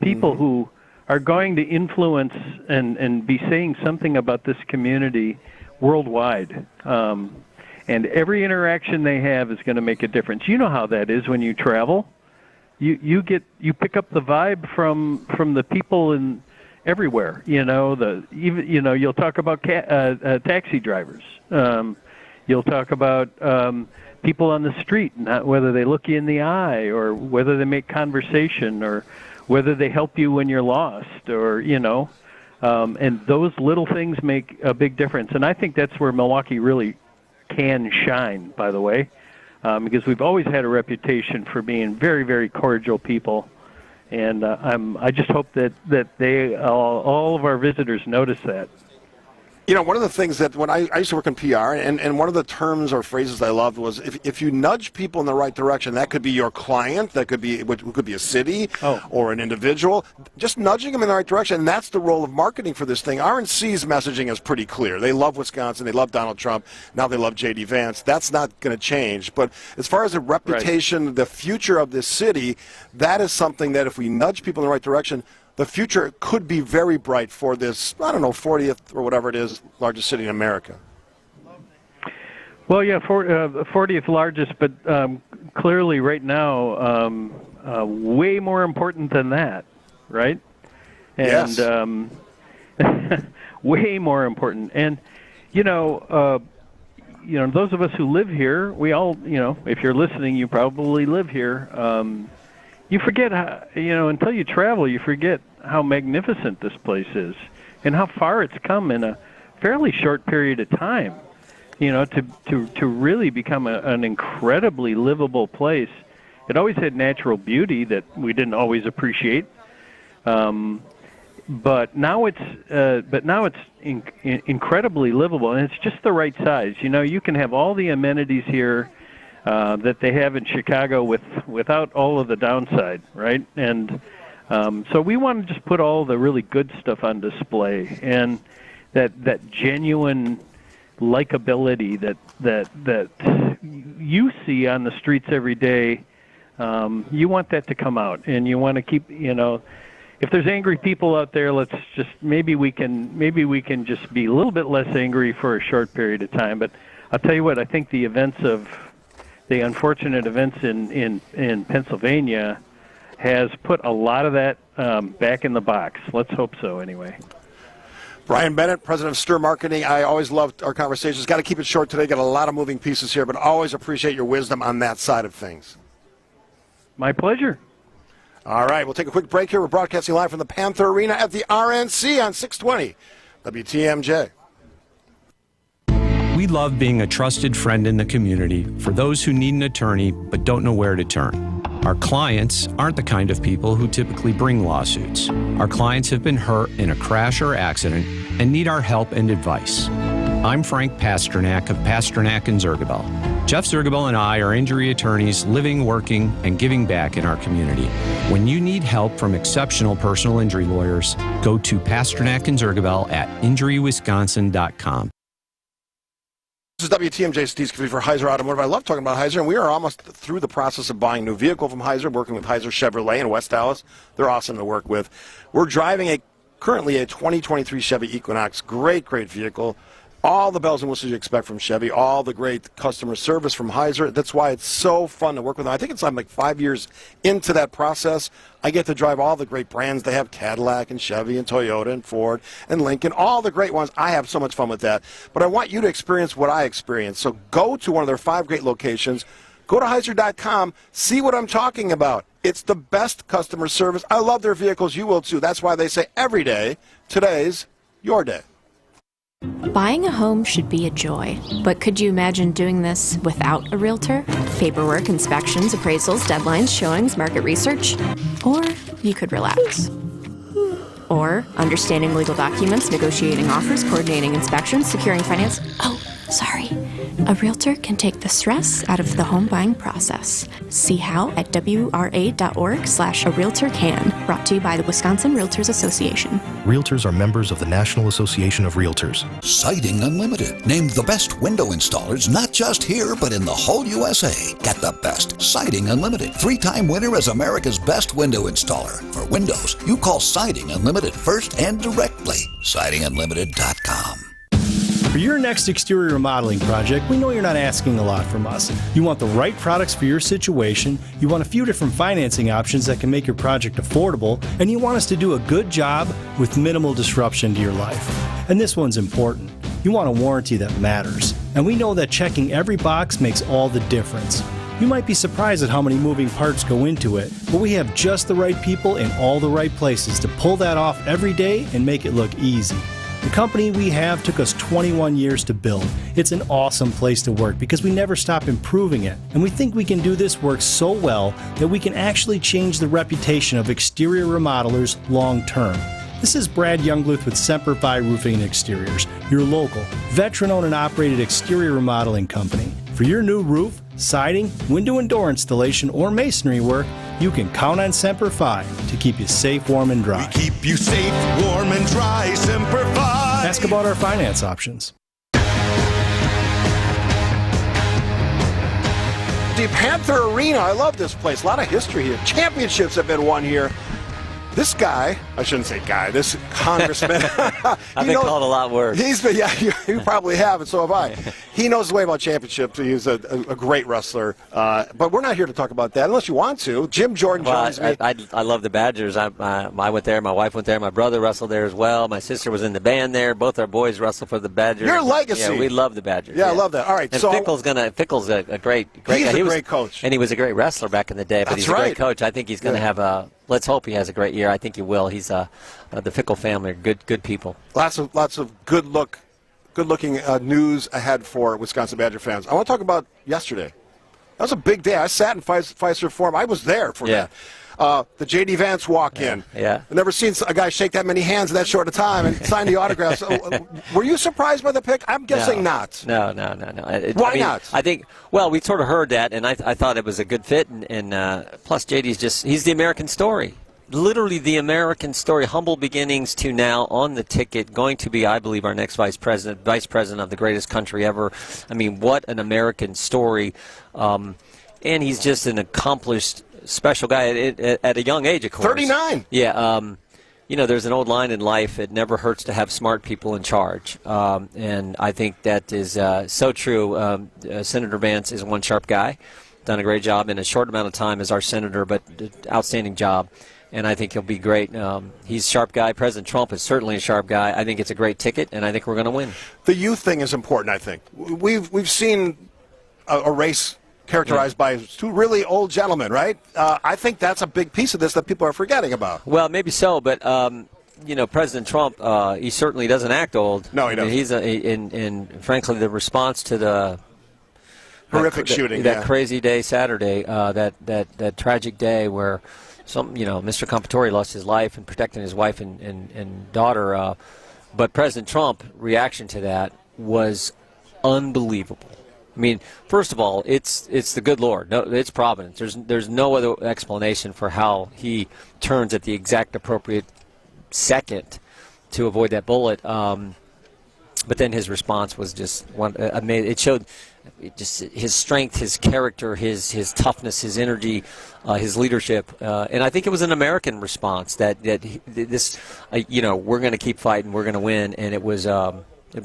people who are going to influence and be saying something about this community worldwide. And every interaction they have is going to make a difference. You know how that is when you travel. You pick up the vibe from the people in everywhere. You'll talk about taxi drivers. You'll talk about people on the street, not whether they look you in the eye or whether they make conversation or whether they help you when you're lost, or and those little things make a big difference. And I think that's where Milwaukee really can shine, by the way, because we've always had a reputation for being very, very cordial people. And I just hope that they all of our visitors notice that. You know, one of the things that when I used to work in PR, and one of the terms or phrases I loved was if you nudge people in the right direction, that could be your client, that could be a city or an individual, just nudging them in the right direction, and that's the role of marketing for this thing. RNC's messaging is pretty clear. They love Wisconsin, they love Donald Trump, now they love J.D. Vance. That's not going to change. But as far as the reputation, the future of this city, that is something that if we nudge people in the right direction, the future could be very bright for this, 40th or whatever it is, largest city in America. Well, yeah, 40th largest, but clearly right now, way more important than that, right? And yes. Way more important. And, those of us who live here, we all, if you're listening, you probably live here. You forget, until you travel, you forget how magnificent this place is and how far it's come in a fairly short period of time, to really become an incredibly livable place. It always had natural beauty that we didn't always appreciate, but now it's incredibly livable, and it's just the right size. You can have all the amenities here that they have in Chicago without all of the downside, right? And so we want to just put all the really good stuff on display, and that genuine likability that you see on the streets every day. You want that to come out, and you want to keep, if there's angry people out there, let's just maybe we can just be a little bit less angry for a short period of time. But I'll tell you what, I think the unfortunate events in Pennsylvania has put a lot of that back in the box. Let's hope so, anyway. Brian Bennett, president of Stir Marketing. I always loved our conversations. Got to keep it short today. Got a lot of moving pieces here, but always appreciate your wisdom on that side of things. My pleasure. All right, we'll take a quick break here. We're broadcasting live from the Panther Arena at the RNC on 620 WTMJ. We love being a trusted friend in the community for those who need an attorney but don't know where to turn. Our clients aren't the kind of people who typically bring lawsuits. Our clients have been hurt in a crash or accident and need our help and advice. I'm Frank Pasternak of Pasternak and Zergabel. Jeff Zergabel and I are injury attorneys living, working, and giving back in our community. When you need help from exceptional personal injury lawyers, go to Pasternak and Zergabel at injurywisconsin.com. This is WTMJ Steve Scaffidi for Heiser Automotive. I love talking about Heiser, and we are almost through the process of buying a new vehicle from Heiser, working with Heiser Chevrolet in West Dallas. They're awesome to work with. We're driving currently a 2023 Chevy Equinox. Great vehicle. All the bells and whistles you expect from Chevy, all the great customer service from Heiser. That's why it's so fun to work with them. I think I'm like 5 years into that process. I get to drive all the great brands. They have Cadillac and Chevy and Toyota and Ford and Lincoln, all the great ones. I have so much fun with that. But I want you to experience what I experienced. So go to one of their 5 great locations. Go to Heiser.com. See what I'm talking about. It's the best customer service. I love their vehicles. You will too. That's why they say every day, today's your day. Buying a home should be a joy, but could you imagine doing this without a realtor? Paperwork, inspections, appraisals, deadlines, showings, market research? Or you could relax. Or understanding legal documents, negotiating offers, coordinating inspections, securing finance. Oh, sorry. A realtor can take the stress out of the home buying process. See how at wra.org/a-realtor-can. Brought to you by the Wisconsin Realtors Association. Realtors are members of the National Association of Realtors. Siding Unlimited, named the best window installers, not just here, but in the whole USA. Get the best. Siding Unlimited, 3-time winner as America's best window installer. For windows, you call Siding Unlimited first and directly. SidingUnlimited.com. For your next exterior remodeling project, we know you're not asking a lot from us. You want the right products for your situation, you want a few different financing options that can make your project affordable, and you want us to do a good job with minimal disruption to your life. And this one's important. You want a warranty that matters. And we know that checking every box makes all the difference. You might be surprised at how many moving parts go into it, but we have just the right people in all the right places to pull that off every day and make it look easy. The company we have took us 21 years to build. It's an awesome place to work because we never stop improving it. And we think we can do this work so well that we can actually change the reputation of exterior remodelers long term. This is Brad Youngluth with Semper Fi Roofing and Exteriors, your local, veteran-owned and operated exterior remodeling company. For your new roof, siding, window and door installation, or masonry work, you can count on Semper Fi to keep you safe, warm, and dry. We keep you safe, warm, and dry. Semper Fi. Ask about our finance options. The Panther Arena, I love this place. A lot of history here. Championships have been won here. This guy, I shouldn't say guy, this congressman. I've been called a lot worse. He's been, yeah, you probably have, and so have I. He knows the way about championships. He's a great wrestler. But we're not here to talk about that unless you want to. Jim Jordan joins me. I love the Badgers. I went there. My wife went there. My brother wrestled there as well. My sister was in the band there. Both our boys wrestled for the Badgers. Your legacy. Yeah, we love the Badgers. Yeah, I love that. All right. And so Fickle's a great guy. He's a great coach. And he was a great wrestler back in the day, but That's he's a great right. coach. I think he's going to have a. Let's hope he has a great year. I think he will. He's the Fickle family are good people. Lots of good-looking news ahead for Wisconsin Badger fans. I want to talk about yesterday. That was a big day. I sat in Fiserv Forum. I was there for that. The J.D. Vance walk-in. Yeah. I've never seen a guy shake that many hands in that short a time and sign the autographs. Were you surprised by the pick? I'm guessing not. No. Why not? I think, well, we sort of heard that, and I thought it was a good fit. And plus, JD's he's the American story. Literally the American story, humble beginnings to now on the ticket, going to be, I believe, our next vice president of the greatest country ever. I mean, what an American story. And he's just an accomplished, special guy at a young age, of course. 39. Yeah. There's an old line in life, it never hurts to have smart people in charge. And I think that is so true. Senator Vance is one sharp guy, done a great job in a short amount of time as our senator, but outstanding job. And I think he'll be great. He's a sharp guy. President Trump is certainly a sharp guy. I think it's a great ticket, and I think we're going to win. The youth thing is important, I think. We've seen a race characterized by two really old gentlemen, right? I think that's a big piece of this that people are forgetting about. Well, maybe so, but President Trump, he certainly doesn't act old. No, he doesn't. He's and frankly, the response to the horrific shooting, that crazy day Saturday, that tragic day where Mr. Compatore lost his life in protecting his wife and daughter, but President Trump's reaction to that was unbelievable. I mean, first of all, it's the good Lord. No, it's providence. There's no other explanation for how he turns at the exact appropriate second to avoid that bullet. But then his response was just amazing. It showed just his strength, his character, his toughness, his energy, his leadership, and I think it was an American response that we're going to keep fighting, we're going to win, and it was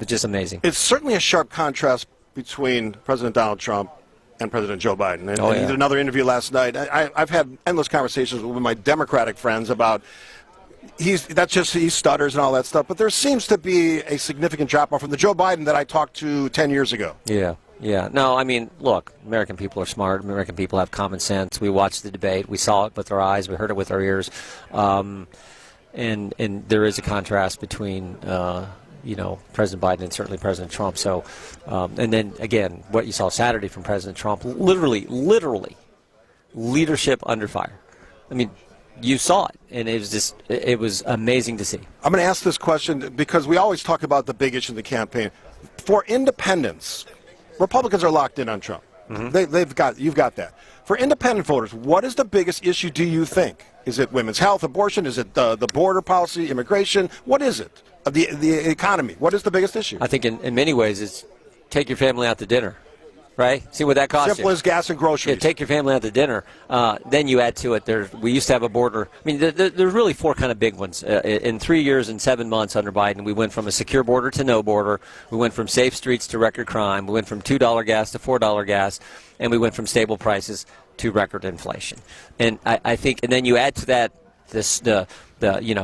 just amazing. It's certainly a sharp contrast between President Donald Trump and President Joe Biden. And he did another interview last night. I've had endless conversations with my Democratic friends about he stutters and all that stuff, but there seems to be a significant drop-off from the Joe Biden that I talked to 10 years ago. Yeah. No, I mean, look, American people are smart. American people have common sense. We watched the debate. We saw it with our eyes. We heard it with our ears. And there is a contrast between President Biden and certainly President Trump. So, and then again, what you saw Saturday from President Trump, literally, leadership under fire. I mean, you saw it, and it was amazing to see. I'm going to ask this question because we always talk about the big issue in the campaign. For independents, Republicans are locked in on Trump. Mm-hmm. You've got that. For independent voters, what is the biggest issue, do you think? Is it women's health, abortion? Is it the border policy, immigration? What is it? The economy. What is the biggest issue? I think in many ways it's take your family out to dinner, right? See what that costs you. Simple as gas and groceries. Yeah, take your family out to dinner. Then you add to it, we used to have a border. I mean, there's really four kind of big ones. In 3 years and 7 months under Biden, we went from a secure border to no border. We went from safe streets to record crime. We went from $2 gas to $4 gas. And we went from stable prices to record inflation. And I think, and then you add to that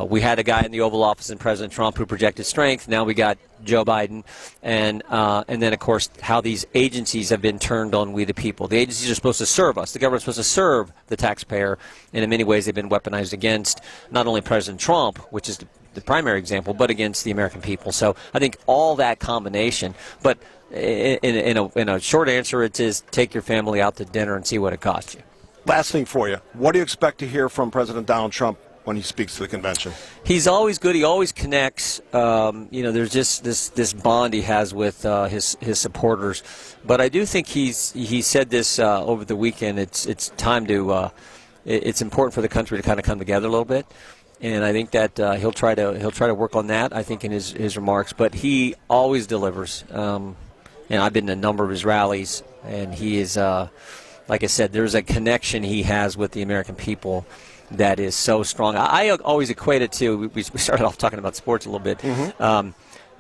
we had a guy in the Oval Office in President Trump who projected strength. Now we got Joe Biden, and then of course how these agencies have been turned on we the people. The agencies are supposed to serve us. The government's supposed to serve the taxpayer, and in many ways they've been weaponized against not only President Trump, which is the primary example, but against the American people. So I think all that combination, but in a short answer, it is take your family out to dinner and see what it costs you. Last thing for you. What do you expect to hear from President Donald Trump when he speaks to the convention? He's always good. He always connects. There's just this bond he has with his supporters. But I do think he said this over the weekend. It's time to. It's important for the country to kind of come together a little bit, and I think that he'll try to work on that. I think in his remarks, but he always delivers. And I've been to a number of his rallies, and he is, like I said, there's a connection he has with the American people that is so strong. I always equate it to, we started off talking about sports a little bit,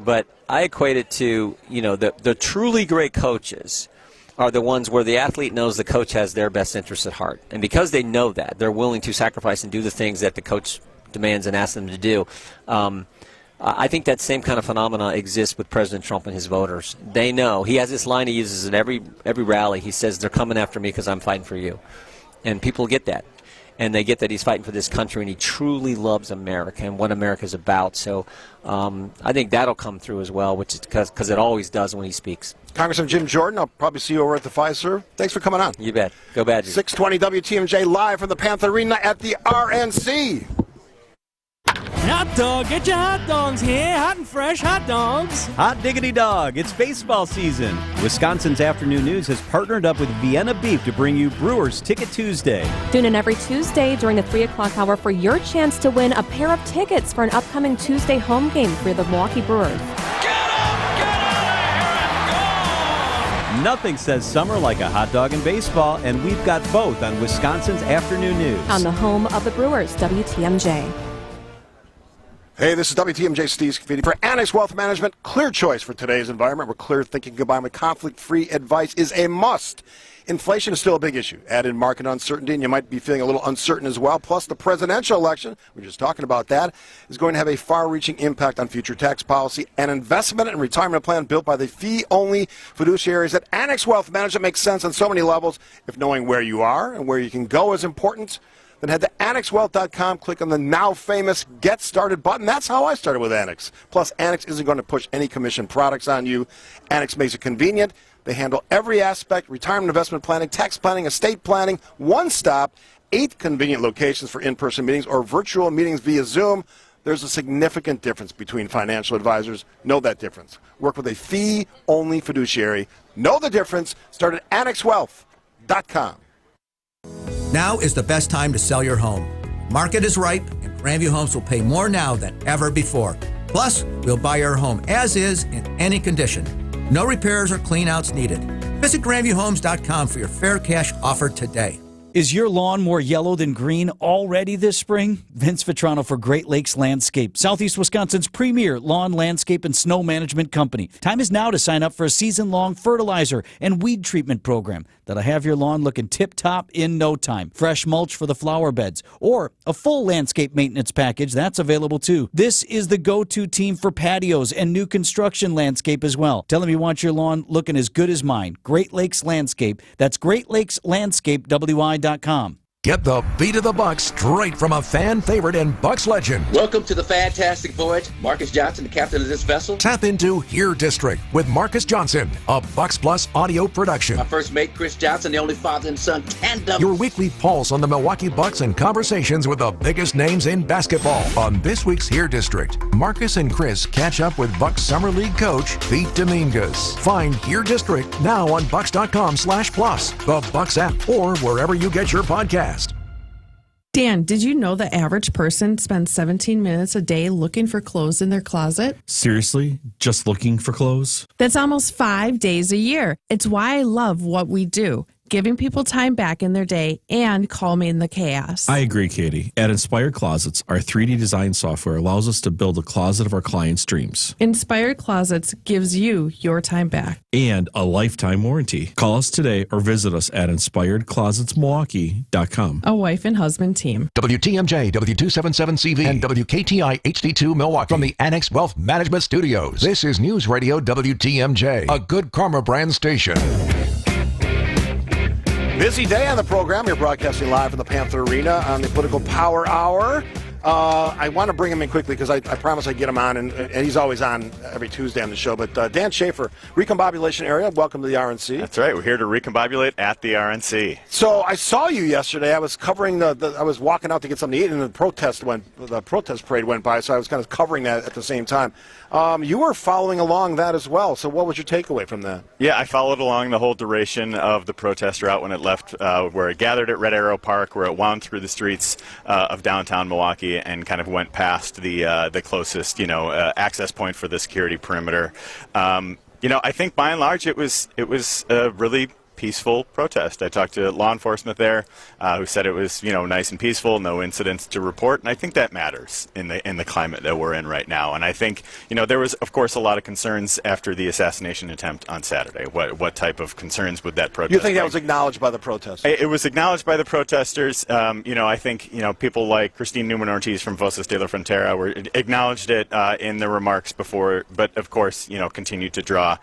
but I equate it to, the truly great coaches are the ones where the athlete knows the coach has their best interests at heart. And because they know that, they're willing to sacrifice and do the things that the coach demands and asks them to do. I think that same kind of phenomena exists with President Trump and his voters. They know. He has this line he uses at every rally. He says, they're coming after me because I'm fighting for you. And people get that. And they get that he's fighting for this country, and he truly loves America and what America's about. So I think that'll come through as well, which is because it always does when he speaks. Congressman Jim Jordan, I'll probably see you over at the Fiserv. Thanks for coming on. You bet. Go Badgers. 620 WTMJ live from the Panther Arena at the RNC. Hot dog, get your hot dogs here. Hot and fresh hot dogs. Hot diggity dog, it's baseball season. Wisconsin's Afternoon News has partnered up with Vienna Beef to bring you Brewers Ticket Tuesday. Tune in every Tuesday during the 3 o'clock hour for your chance to win a pair of tickets for an upcoming Tuesday home game for the Milwaukee Brewers. Nothing says summer like a hot dog in baseball, and we've got both on Wisconsin's Afternoon News. On the home of the Brewers, WTMJ. Hey, this is WTMJ Steve Scaffidi for Annex Wealth Management. Clear choice for today's environment, where clear thinking combined with conflict-free advice is a must. Inflation is still a big issue. Add in market uncertainty, and you might be feeling a little uncertain as well. Plus, the presidential election, we're just talking about that, is going to have a far-reaching impact on future tax policy. An investment and retirement plan built by the fee-only fiduciaries at Annex Wealth Management makes sense on so many levels. If knowing where you are and where you can go is important, then head to AnnexWealth.com, click on the now famous Get Started button. That's how I started with Annex. Plus, Annex isn't going to push any commission products on you. Annex makes it convenient. They handle every aspect: retirement investment planning, tax planning, estate planning, one stop, 8 convenient locations for in-person meetings or virtual meetings via Zoom. There's a significant difference between financial advisors. Know that difference. Work with a fee-only fiduciary. Know the difference. Start at AnnexWealth.com. Now is the best time to sell your home. Market is ripe, and Grandview Homes will pay more now than ever before. Plus, we'll buy your home as is in any condition. No repairs or cleanouts needed. Visit GrandviewHomes.com for your fair cash offer today. Is your lawn more yellow than green already this spring? Vince Vitrano for Great Lakes Landscape, Southeast Wisconsin's premier lawn, landscape, and snow management company. Time is now to sign up for a season-long fertilizer and weed treatment program that'll have your lawn looking tip-top in no time. Fresh mulch for the flower beds, or a full landscape maintenance package, that's available too. This is the go-to team for patios and new construction landscape as well. Tell them you want your lawn looking as good as mine. Great Lakes Landscape. That's Great Lakes Landscape, WI.com. Get the beat of the Bucks straight from a fan favorite and Bucks legend. Welcome to the fantastic voyage. Marcus Johnson, the captain of this vessel. Tap into Here District with Marcus Johnson, a Bucks Plus audio production. My first mate, Chris Johnson, the only father and son tandem. Your weekly pulse on the Milwaukee Bucks and conversations with the biggest names in basketball. On this week's Here District, Marcus and Chris catch up with Bucks Summer League coach Pete Dominguez. Find Here District now on Bucks.com/plus, the Bucks app, or wherever you get your podcast. Dan, did you know the average person spends 17 minutes a day looking for clothes in their closet? Seriously? Just looking for clothes? That's almost 5 days a year. It's why I love what we do, giving people time back in their day and calming the chaos. I agree, Katie. At Inspired Closets, our 3D design software allows us to build a closet of our clients' dreams. Inspired Closets gives you your time back. And a lifetime warranty. Call us today or visit us at InspiredClosetsMilwaukee.com. A wife and husband team. WTMJ, W277CV, and WKTI HD2 Milwaukee from the Annex Wealth Management Studios. This is News Radio WTMJ, a Good Karma brand station. Busy day on the program. You're broadcasting live from the Panther Arena on the Political Power Hour. I want to bring him in quickly because I promise I get him on, and he's always on every Tuesday on the show. But Dan Schaefer, recombobulation area, welcome to the RNC. That's right. We're here to recombobulate at the RNC. So I saw you yesterday. I was covering I was walking out to get something to eat, and the protest parade went by, so I was kind of covering that at the same time. You were following along that as well. So what was your takeaway from that? Yeah, I followed along the whole duration of the protest route when it left, where it gathered at Red Arrow Park, where it wound through the streets of downtown Milwaukee and kind of went past the closest, access point for the security perimeter. I think by and large it was a really peaceful protest. I talked to law enforcement there who said it was nice and peaceful, no incidents to report, and I think that matters in the climate that we're in right now. And I think there was of course a lot of concerns after the assassination attempt on Saturday. What type of concerns would that protest You think bring? that was acknowledged by the protesters? It was acknowledged by the protesters. I think people like Christine Newman-Ortiz from Voces de la Frontera acknowledged it in the remarks before, but of course continued to draw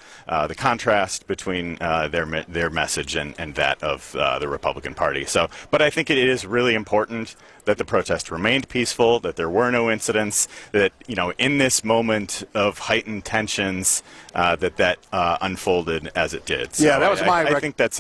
the contrast between their message and that of the Republican Party. But I think it is really important that the protest remained peaceful, that there were no incidents, that in this moment of heightened tensions, that unfolded as it did. So yeah, that was I think that's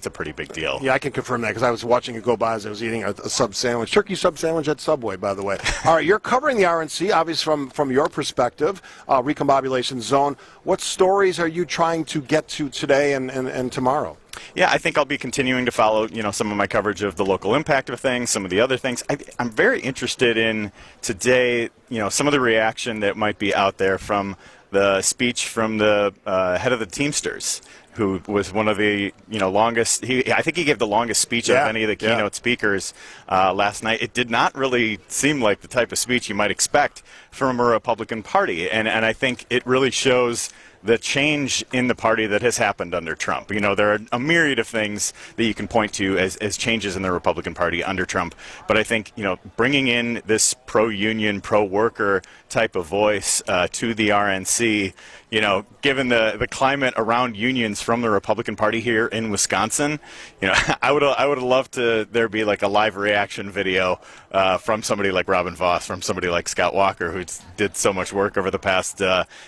a pretty big deal. Yeah, I can confirm that because I was watching it go by as I was eating a sub sandwich, turkey sub sandwich at Subway, by the way. All right, you're covering the RNC, obviously from your perspective, recombobulation zone. What stories are you trying to get to today and tomorrow? Yeah, I think I'll be continuing to follow, some of my coverage of the local impact of things, some of the other things. I'm very interested in today, some of the reaction that might be out there from the speech from the head of the Teamsters, who was one of the longest. I think he gave the longest speech of any of the keynote speakers last night. It did not really seem like the type of speech you might expect from a Republican Party, and I think it really shows the change in the party that has happened under Trump. There are a myriad of things that you can point to as changes in the Republican Party under Trump, but I think bringing in this pro-union, pro-worker type of voice to the RNC, given the climate around unions from the Republican Party here in Wisconsin, I would have loved there be like a live reaction video from somebody like Robin Voss, from somebody like Scott Walker, who did so much work over the past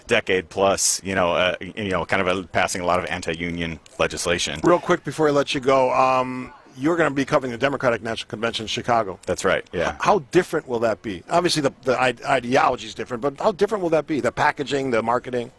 decade plus, kind of passing a lot of anti-union legislation. Real quick before I let you go, you're going to be covering the Democratic National Convention in Chicago. That's right, yeah. How different will that be? Obviously, the ideology is different, but how different will that be? The packaging, the marketing?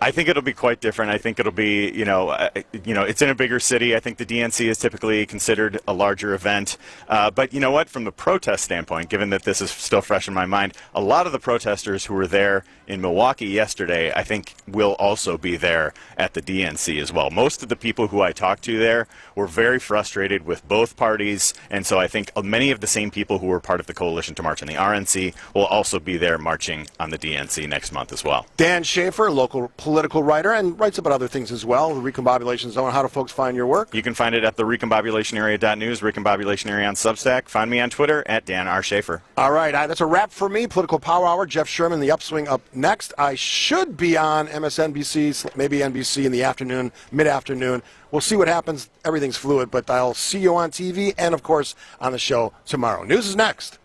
I think it'll be quite different. I think it'll be, it's in a bigger city. I think the DNC is typically considered a larger event. But you know what? From the protest standpoint, given that this is still fresh in my mind, a lot of the protesters who were there in Milwaukee yesterday, I think will also be there at the DNC as well. Most of the people who I talked to there were very frustrated with both parties. And so I think many of the same people who were part of the coalition to march on the RNC will also be there marching on the DNC next month as well. Dan Schaefer, local political writer, and writes about other things as well. The Recombobulation Zone. How do folks find your work? You can find it at the recombobulationarea.news, Recombobulation Area on Substack. Find me on Twitter at Dan R. Schaefer. All right, that's a wrap for me. Political Power Hour. Jeff Sherman, The Upswing, up next. I should be on MSNBC, maybe NBC in the afternoon, mid-afternoon. We'll see what happens. Everything's fluid, but I'll see you on TV and, of course, on the show tomorrow. News is next.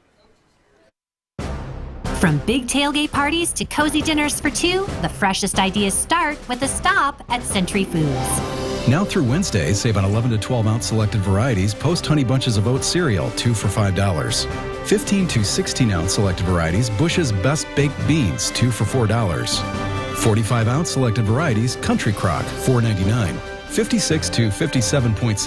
From big tailgate parties to cozy dinners for two, the freshest ideas start with a stop at Century Foods. Now through Wednesday, save on 11 to 12 ounce selected varieties, Post Honey Bunches of Oats cereal, 2 for $5. 15 to 16 ounce selected varieties, Bush's Best Baked Beans, 2 for $4. 45 ounce selected varieties, Country Crock, $4.99. 56 to 57.6